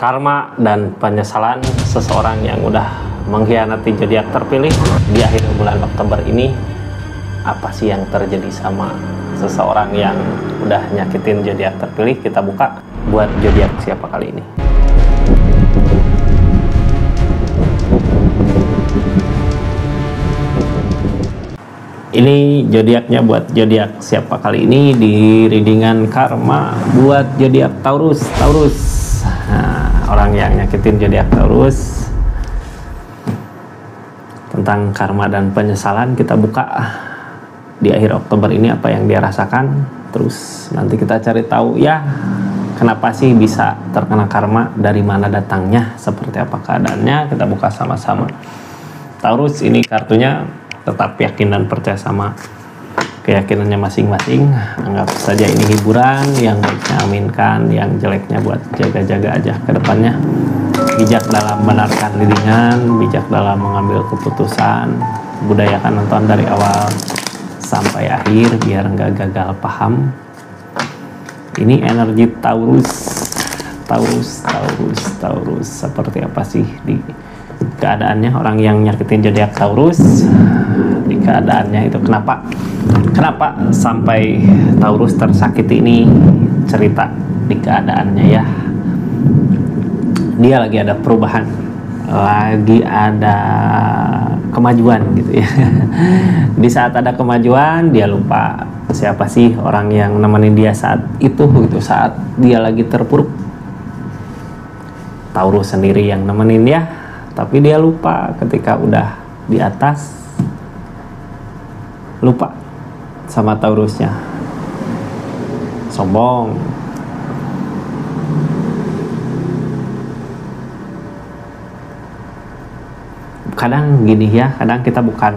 Karma dan penyesalan seseorang yang udah mengkhianati zodiak terpilih di akhir bulan Oktober ini. Apa sih yang terjadi sama seseorang yang udah nyakitin zodiak terpilih? Kita buka buat zodiak siapa kali ini. Ini zodiaknya buat zodiak siapa kali ini di readingan karma buat zodiak Taurus. Nah, orang yang nyakitin zodiak Taurus, tentang karma dan penyesalan kita buka di akhir Oktober ini, apa yang dia rasakan. Terus nanti kita cari tahu ya, kenapa sih bisa terkena karma, dari mana datangnya, seperti apa keadaannya. Kita buka sama-sama. Taurus, ini kartunya tetap yakin dan percaya sama keyakinannya masing-masing. Anggap saja ini hiburan, yang baiknya aminkan, yang jeleknya buat jaga-jaga aja ke depannya. Bijak dalam menarikan leadingan, bijak dalam mengambil keputusan, budayakan nonton dari awal sampai akhir biar nggak gagal paham. Ini energi Taurus, seperti apa sih di keadaannya orang yang nyakitin zodiak Taurus? Di keadaannya itu kenapa sampai Taurus tersakiti ini? Cerita di keadaannya ya. Dia lagi ada perubahan, lagi ada kemajuan gitu ya. Di saat ada kemajuan dia lupa siapa sih orang yang nemenin dia saat itu gitu, saat dia lagi terpuruk. Taurus sendiri yang nemenin dia, tapi dia lupa ketika udah di atas, lupa sama Taurusnya. Sombong. Kadang gini ya, kadang kita bukan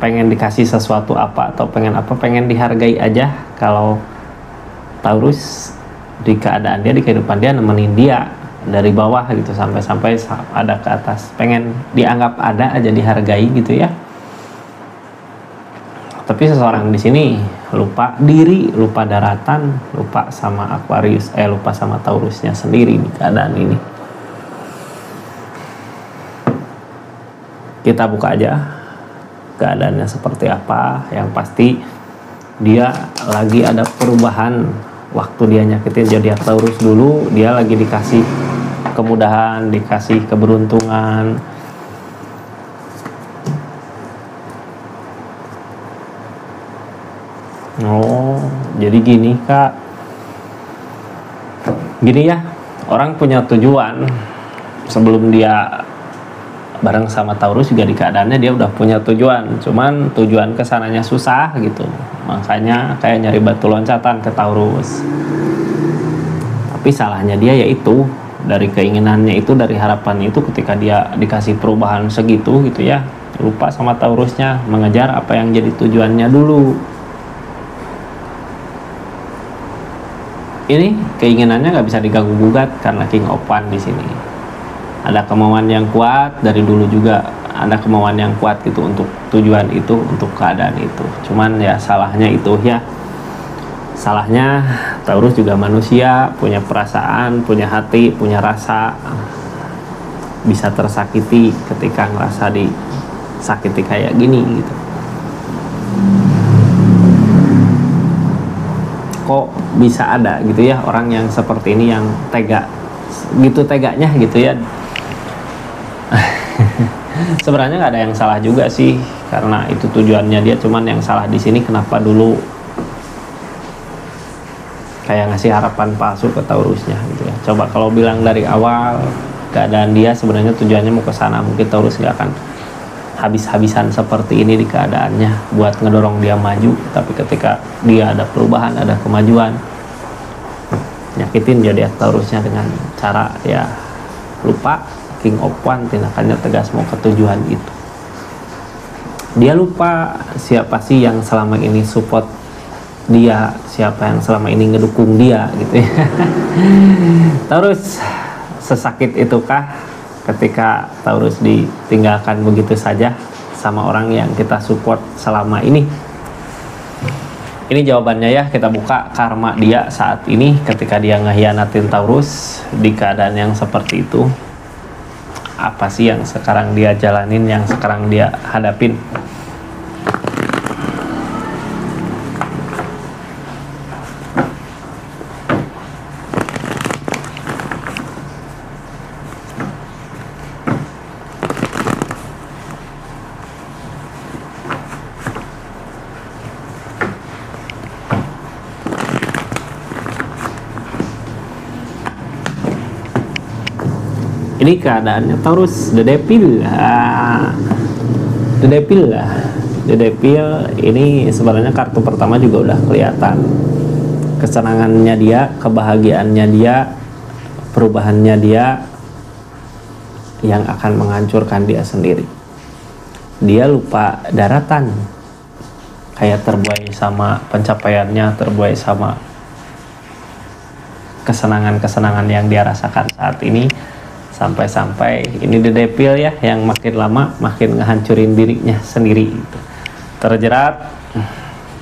pengen dikasih sesuatu apa atau pengen dihargai aja. Kalau Taurus di keadaan dia, di kehidupan dia, nemenin dia dari bawah gitu sampai ada ke atas, pengen dianggap ada aja, dihargai gitu ya. Tapi seseorang di sini lupa diri, lupa daratan, lupa sama Aquarius, lupa sama Taurusnya sendiri di keadaan ini. Kita buka aja keadaannya seperti apa. Yang pasti dia lagi ada perubahan. Waktu dia nyakitin zodiak Taurus dulu, dia lagi dikasih kemudahan, dikasih keberuntungan. Oh, jadi gini Kak, gini ya, orang punya tujuan. Sebelum dia bareng sama Taurus juga di keadaannya dia udah punya tujuan, cuman tujuan kesananya susah gitu, makanya kayak nyari batu loncatan ke Taurus. Tapi salahnya dia yaitu dari keinginannya itu, dari harapannya itu, ketika dia dikasih perubahan segitu gitu ya, lupa sama Taurusnya, mengejar apa yang jadi tujuannya dulu. Ini keinginannya nggak bisa diganggu gugat karena King of Wands di sini. Ada kemauan yang kuat dari dulu juga, ada kemauan yang kuat gitu untuk tujuan itu, untuk keadaan itu. Cuman ya salahnya itu ya, salahnya Taurus juga manusia, punya perasaan, punya hati, punya rasa, bisa tersakiti ketika ngerasa disakiti kayak gini gitu. Kok bisa ada gitu ya orang yang seperti ini, yang tega gitu, teganya gitu ya. Sebenarnya nggak ada yang salah juga sih, karena itu tujuannya dia. Cuman yang salah di sini kenapa dulu kayak ngasih harapan palsu ke Taurusnya gitu ya. Coba kalau bilang dari awal keadaan dia sebenarnya tujuannya mau ke sana, mungkin Taurus nggak akan habis-habisan seperti ini di keadaannya buat ngedorong dia maju. Tapi ketika dia ada perubahan, ada kemajuan, nyakitin zodiak Taurusnya dengan cara ya lupa. King of Wands tindakannya tegas mau ke tujuan itu. Dia lupa siapa sih yang selama ini support dia, siapa yang selama ini ngedukung dia gitu ya. Taurus, sesakit itukah ketika Taurus ditinggalkan begitu saja sama orang yang kita support selama ini? Ini jawabannya ya, kita buka karma dia saat ini ketika dia ngehianatin Taurus di keadaan yang seperti itu. Apa sih yang sekarang dia jalanin, yang sekarang dia hadapin? Ini keadaannya Taurus, The Devil. The Devil lah. The Devil ini sebenarnya kartu pertama juga udah kelihatan. Kesenangannya dia, kebahagiaannya dia, perubahannya dia yang akan menghancurkan dia sendiri. Dia lupa daratan. Kayak terbuai sama pencapaiannya, terbuai sama kesenangan-kesenangan yang dia rasakan saat ini. Sampai-sampai ini The Devil ya, yang makin lama makin ngehancurin dirinya sendiri gitu. Terjerat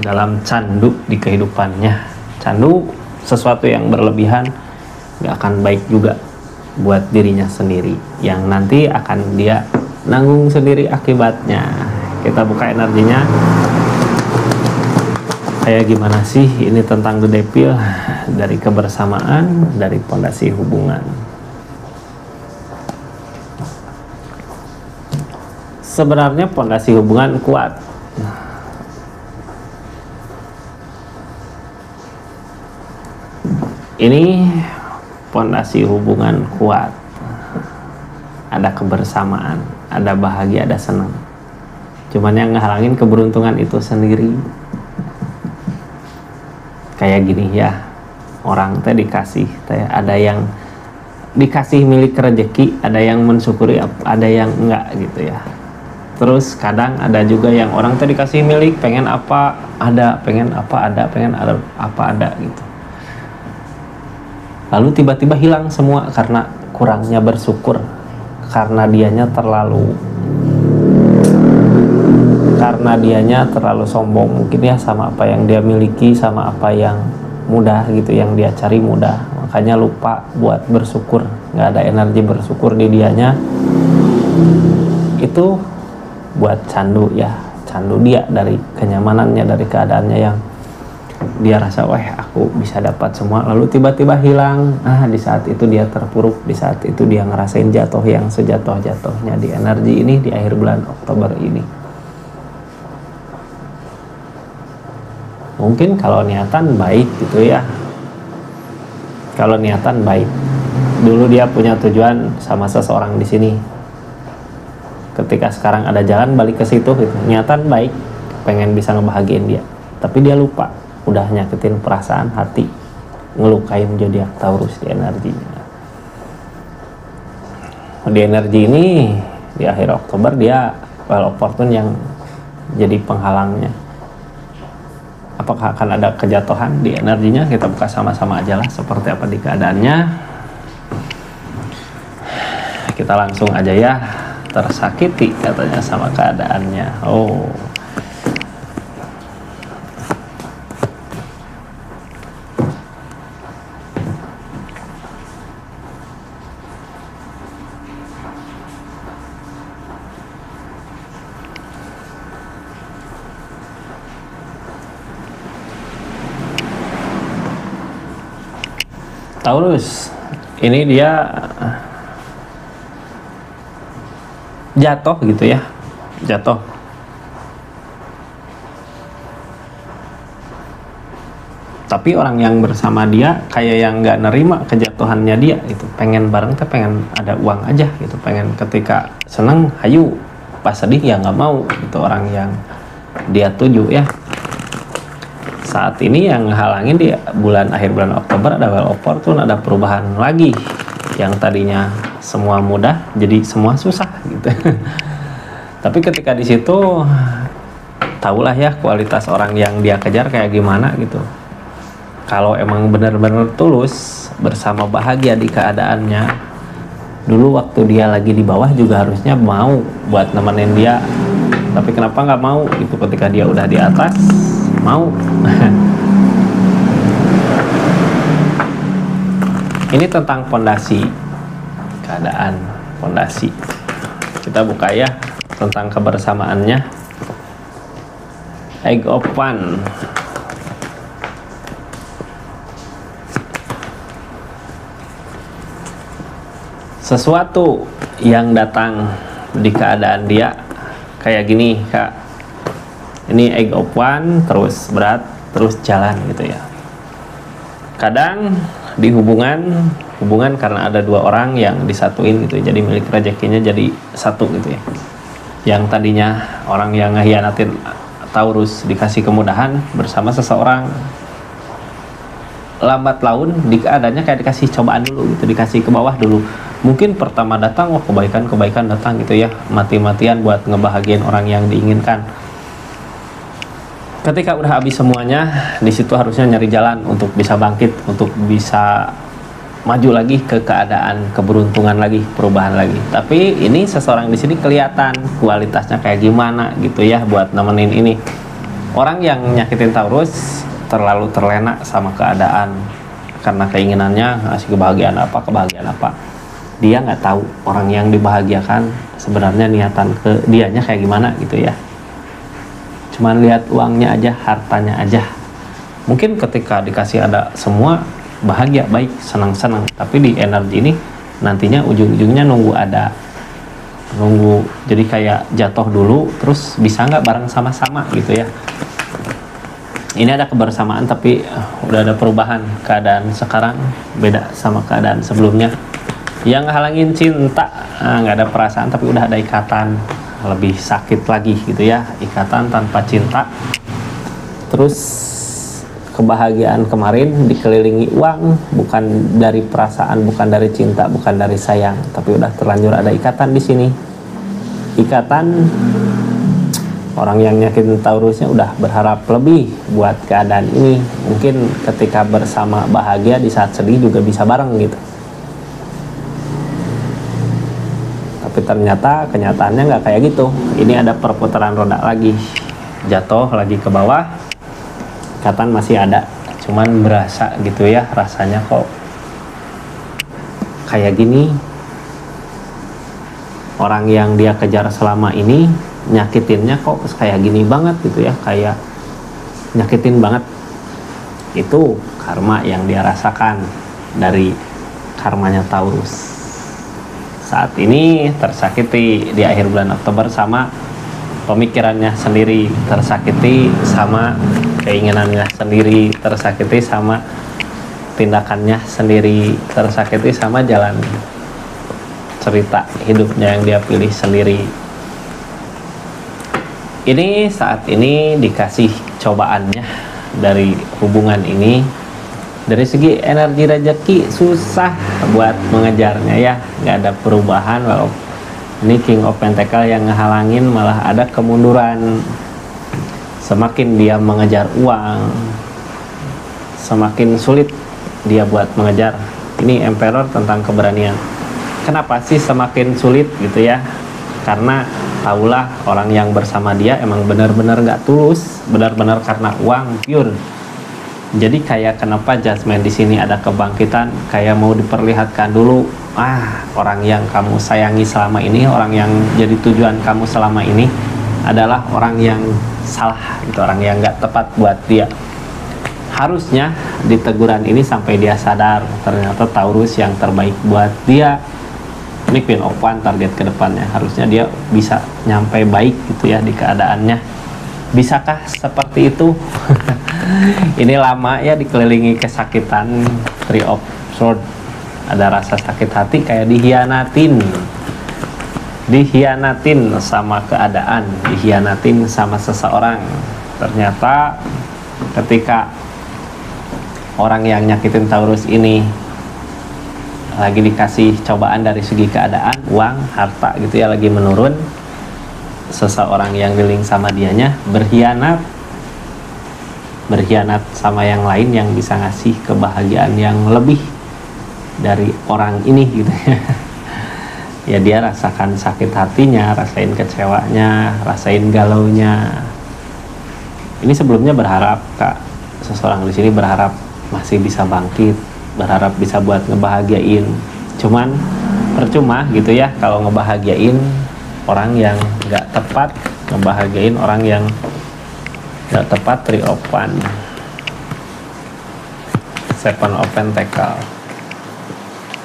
dalam candu di kehidupannya. Candu sesuatu yang berlebihan gak akan baik juga buat dirinya sendiri, yang nanti akan dia nanggung sendiri akibatnya. Kita buka energinya kayak gimana sih ini tentang The Devil, dari kebersamaan, dari pondasi hubungan. Sebenarnya pondasi hubungan kuat. Ini pondasi hubungan kuat. Ada kebersamaan, ada bahagia, ada senang. Cuman yang ngehalangin keberuntungan itu sendiri. Kayak gini ya, orang teh dikasih, ada yang dikasih milik rezeki, ada yang mensyukuri, ada yang enggak gitu ya. Terus kadang ada juga yang orang teh dikasih milik, pengen apa ada, pengen apa ada, pengen ada apa ada gitu. Lalu tiba-tiba hilang semua karena kurangnya bersyukur, karena dianya terlalu sombong mungkin ya, sama apa yang dia miliki, sama apa yang mudah gitu, yang dia cari mudah. Makanya lupa buat bersyukur, nggak ada energi bersyukur di dianya. Itu buat candu ya, candu dia dari kenyamanannya, dari keadaannya yang dia rasa wah aku bisa dapat semua, lalu tiba-tiba hilang. Di saat itu dia terpuruk, di saat itu dia ngerasain jatuh yang sejatuh-jatuhnya di energi ini di akhir bulan Oktober ini. Mungkin kalau niatan baik gitu ya, kalau niatan baik, dulu dia punya tujuan sama seseorang di sini. Ketika sekarang ada jalan balik ke situ gitu. Niatan baik, pengen bisa ngebahagiain dia. Tapi dia lupa, udah nyakitin perasaan hati, ngelukain zodiak Taurus di energinya. Di energi ini di akhir Oktober dia well opportune yang jadi penghalangnya. Apakah akan ada kejatuhan di energinya? Kita buka sama-sama aja lah seperti apa di keadaannya. Kita langsung aja ya. Tersakiti katanya sama keadaannya. Taurus ini dia jatuh gitu ya, jatuh. Tapi orang yang bersama dia kayak yang nggak nerima kejatuhannya dia itu, pengen bareng teh, pengen ada uang aja gitu, pengen ketika seneng hayu, pas sedih ya nggak mau itu orang yang dia tuju ya. Saat ini yang halangin di akhir bulan Oktober ada well opportune, ada perubahan lagi. Yang tadinya semua mudah jadi semua susah gitu. Tapi ketika di situ tahulah ya kualitas orang yang dia kejar kayak gimana gitu. Kalau emang benar-benar tulus, bersama bahagia di keadaannya, dulu waktu dia lagi di bawah juga harusnya mau buat nemenin dia. Tapi kenapa nggak mau gitu ketika dia udah di atas, mau. Ini tentang fondasi, keadaan fondasi. Kita buka ya tentang kebersamaannya. Egg of One. Sesuatu yang datang di keadaan dia kayak gini, Kak. Ini Egg of One, terus berat, terus jalan gitu ya. Kadang di hubungan karena ada dua orang yang disatuin gitu, jadi milik rezekinya jadi satu gitu ya. Yang tadinya orang yang ngehianatin Taurus dikasih kemudahan bersama seseorang, lambat laun di keadaannya kayak dikasih cobaan dulu gitu, dikasih ke bawah dulu. Mungkin pertama datang wah kebaikan datang gitu ya, mati-matian buat ngebahagiain orang yang diinginkan. Ketika udah habis semuanya, di situ harusnya nyari jalan untuk bisa bangkit, untuk bisa maju lagi ke keadaan keberuntungan lagi, perubahan lagi. Tapi ini seseorang di sini kelihatan kualitasnya kayak gimana gitu ya buat nemenin ini. Orang yang nyakitin Taurus terlalu terlena sama keadaan karena keinginannya ngasih kebahagiaan apa. Dia nggak tahu orang yang dibahagiakan sebenarnya niatan ke dianya kayak gimana gitu ya. Cuman lihat uangnya aja, hartanya aja. Mungkin ketika dikasih ada semua bahagia, baik, senang-senang. Tapi di energi ini nantinya ujung-ujungnya nunggu jadi kayak jatuh dulu terus bisa nggak bareng sama-sama gitu ya. Ini ada kebersamaan tapi udah ada perubahan. Keadaan sekarang beda sama keadaan sebelumnya. Yang halangin cinta, nggak ada perasaan tapi udah ada ikatan, lebih sakit lagi gitu ya, ikatan tanpa cinta. Terus kebahagiaan kemarin dikelilingi uang, bukan dari perasaan, bukan dari cinta, bukan dari sayang, tapi udah terlanjur ada ikatan di sini. Ikatan orang yang nyakitin Taurusnya udah berharap lebih buat keadaan ini. Mungkin ketika bersama bahagia, di saat sedih juga bisa bareng gitu. Tapi ternyata kenyataannya nggak kayak gitu. Ini ada perputaran roda lagi, jatuh lagi ke bawah, ikatan masih ada, cuman berasa gitu ya rasanya kok kayak gini. Orang yang dia kejar selama ini nyakitinnya kok kayak gini banget gitu ya, kayak nyakitin banget. Itu karma yang dia rasakan dari karmanya Taurus. Saat ini tersakiti di akhir bulan Oktober sama pemikirannya sendiri, tersakiti sama keinginannya sendiri, tersakiti sama tindakannya sendiri, tersakiti sama jalan cerita hidupnya yang dia pilih sendiri. Ini saat ini dikasih cobaannya dari hubungan ini. Dari segi energi rezeki susah buat mengejarnya ya, nggak ada perubahan. Walau ini King of Pentacle yang ngehalangin, malah ada kemunduran. Semakin dia mengejar uang, semakin sulit dia buat mengejar. Ini Emperor tentang keberanian. Kenapa sih semakin sulit gitu ya? Karena tahulah orang yang bersama dia emang benar-benar nggak tulus, benar-benar karena uang pure. Jadi kayak kenapa Judgment di sini ada kebangkitan, kayak mau diperlihatkan dulu, orang yang kamu sayangi selama ini, orang yang jadi tujuan kamu selama ini adalah orang yang salah, itu orang yang nggak tepat buat dia. Harusnya di teguran ini sampai dia sadar ternyata Taurus yang terbaik buat dia. Ini Queen of One target ke depannya, harusnya dia bisa nyampe baik gitu ya di keadaannya. Bisakah seperti itu? Ini lama ya dikelilingi kesakitan. Three of Swords, ada rasa sakit hati kayak dihianatin sama keadaan, dihianatin sama seseorang. Ternyata ketika orang yang nyakitin Taurus ini lagi dikasih cobaan dari segi keadaan, uang, harta gitu ya, lagi menurun, seseorang yang dealing sama dianya berkhianat sama yang lain yang bisa ngasih kebahagiaan yang lebih dari orang ini gitu ya. Ya dia rasakan sakit hatinya, rasain kecewanya, rasain galaunya. Ini sebelumnya berharap, Kak, seseorang di sini berharap masih bisa bangkit, berharap bisa buat ngebahagiain, cuman percuma gitu ya kalau ngebahagiain orang yang nggak tepat, ngebahagiain orang yang nggak tepat. 3 of Wands, 7 of Pentacles,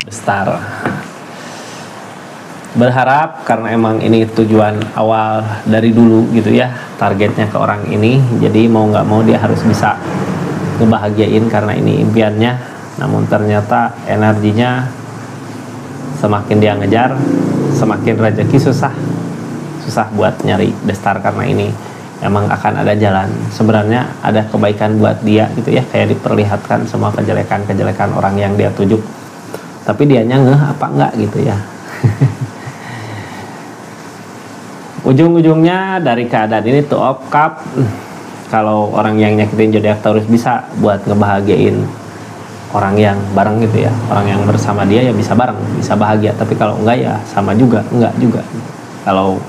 The Star. Berharap karena emang ini tujuan awal dari dulu gitu ya, targetnya ke orang ini, jadi mau nggak mau dia harus bisa ngebahagiain karena ini impiannya. Namun ternyata energinya semakin dia ngejar, semakin rezeki susah buat nyari The Star karena ini emang akan ada jalan. Sebenarnya ada kebaikan buat dia gitu ya, kayak diperlihatkan semua kejelekan orang yang dia tuju, tapi dianya ngeh apa enggak gitu ya. Ujung-ujungnya dari keadaan ini Two of Cups, kalau orang yang nyakitin zodiak Taurus bisa buat ngebahagiain orang yang bareng gitu ya, orang yang bersama dia ya bisa bareng, bisa bahagia. Tapi kalau enggak ya sama juga, enggak juga. Kalau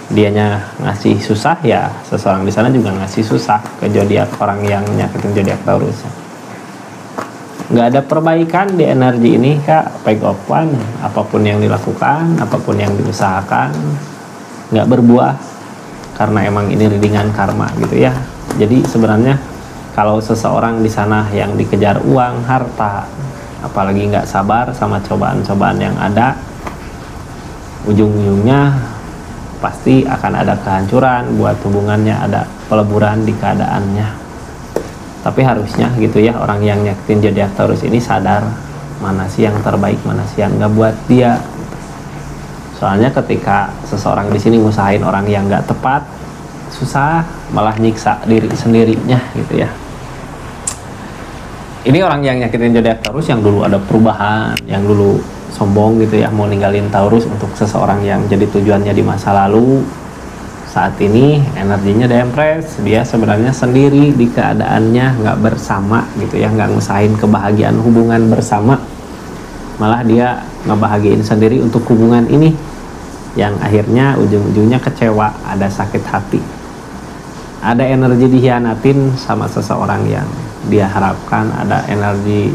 dianya ngasih susah ya seseorang di sana juga ngasih susah ke zodiak orang yang nyakitin zodiak Taurus. Nggak ada perbaikan di energi ini Kak. Page of Wands, apapun yang dilakukan, apapun yang diusahakan nggak berbuah karena emang ini readingan karma gitu ya. Jadi sebenarnya kalau seseorang di sana yang dikejar uang, harta, apalagi nggak sabar sama cobaan-cobaan yang ada, ujung-ujungnya pasti akan ada kehancuran buat hubungannya, ada peleburan di keadaannya. Tapi harusnya gitu ya, orang yang nyakitin zodiak Taurus ini sadar mana sih yang terbaik, mana sih yang nggak buat dia. Soalnya ketika seseorang di sini ngusahain orang yang nggak tepat, susah, malah nyiksa diri sendirinya gitu ya. Ini orang yang nyakitin zodiak Taurus yang dulu ada perubahan, yang dulu sombong gitu ya, mau ninggalin Taurus untuk seseorang yang jadi tujuannya di masa lalu. Saat ini energinya The Empress, dia sebenarnya sendiri di keadaannya, nggak bersama gitu ya, nggak ngusahain kebahagiaan hubungan bersama, malah dia ngebahagiain sendiri untuk hubungan ini, yang akhirnya ujung-ujungnya kecewa, ada sakit hati, ada energi dihianatin sama seseorang yang dia harapkan, ada energi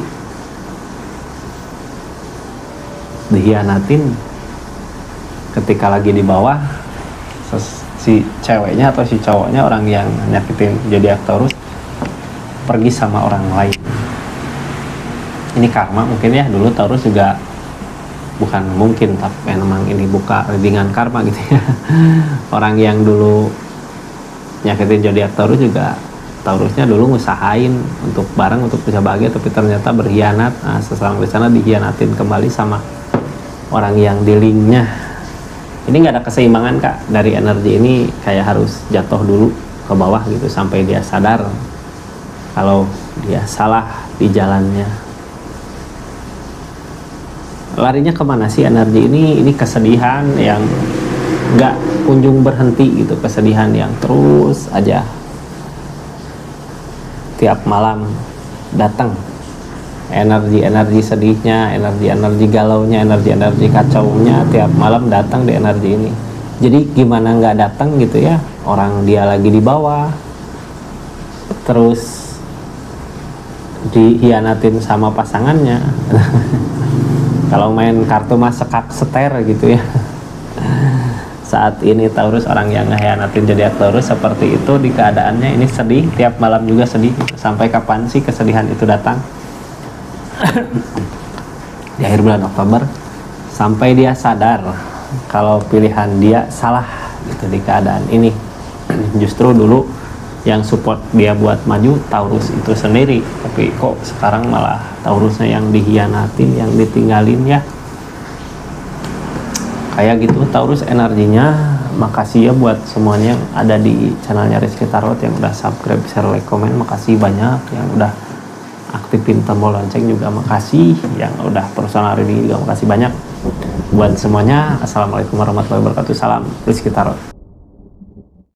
dihianatin ketika lagi di bawah. Si ceweknya atau si cowoknya, orang yang nyakitin zodiak Taurus, pergi sama orang lain. Ini karma mungkin ya, dulu Taurus juga, bukan mungkin tapi memang ini buka readingan karma gitu ya. Orang yang dulu nyakitin zodiak Taurus juga, Taurusnya dulu ngusahain untuk bareng, untuk bisa bahagia, tapi ternyata berkhianat. Nah, seseorang di sana dihianatin kembali sama orang yang di linknya. Ini nggak ada keseimbangan Kak. Dari energi ini kayak harus jatuh dulu ke bawah gitu sampai dia sadar kalau dia salah di jalannya. Larinya kemana sih energi ini? Ini kesedihan yang nggak kunjung berhenti gitu, kesedihan yang terus aja tiap malam datang. Energi-energi sedihnya, energi-energi galaunya, energi-energi kacaunya tiap malam datang di energi ini. Jadi gimana nggak datang gitu ya, orang dia lagi di bawah terus dihianatin sama pasangannya. Kalau main kartu mah sekak seter gitu ya. Saat ini Taurus, orang yang ngehianatin zodiak Taurus seperti itu di keadaannya ini sedih, tiap malam juga sedih. Sampai kapan sih kesedihan itu datang? Di akhir bulan Oktober, sampai dia sadar kalau pilihan dia salah gitu di keadaan ini. Justru dulu yang support dia buat maju Taurus itu sendiri, tapi kok sekarang malah Taurusnya yang dihianatin, yang ditinggalin ya. Kayak gitu Taurus energinya. Makasih ya buat semuanya yang ada di channelnya Rizky Tarot, yang udah subscribe, share, like, komen, makasih banyak. Yang udah aktifin tombol lonceng juga makasih, yang udah personal reading juga makasih banyak. Buat semuanya, assalamualaikum warahmatullahi wabarakatuh. Salam Rizky Tarot.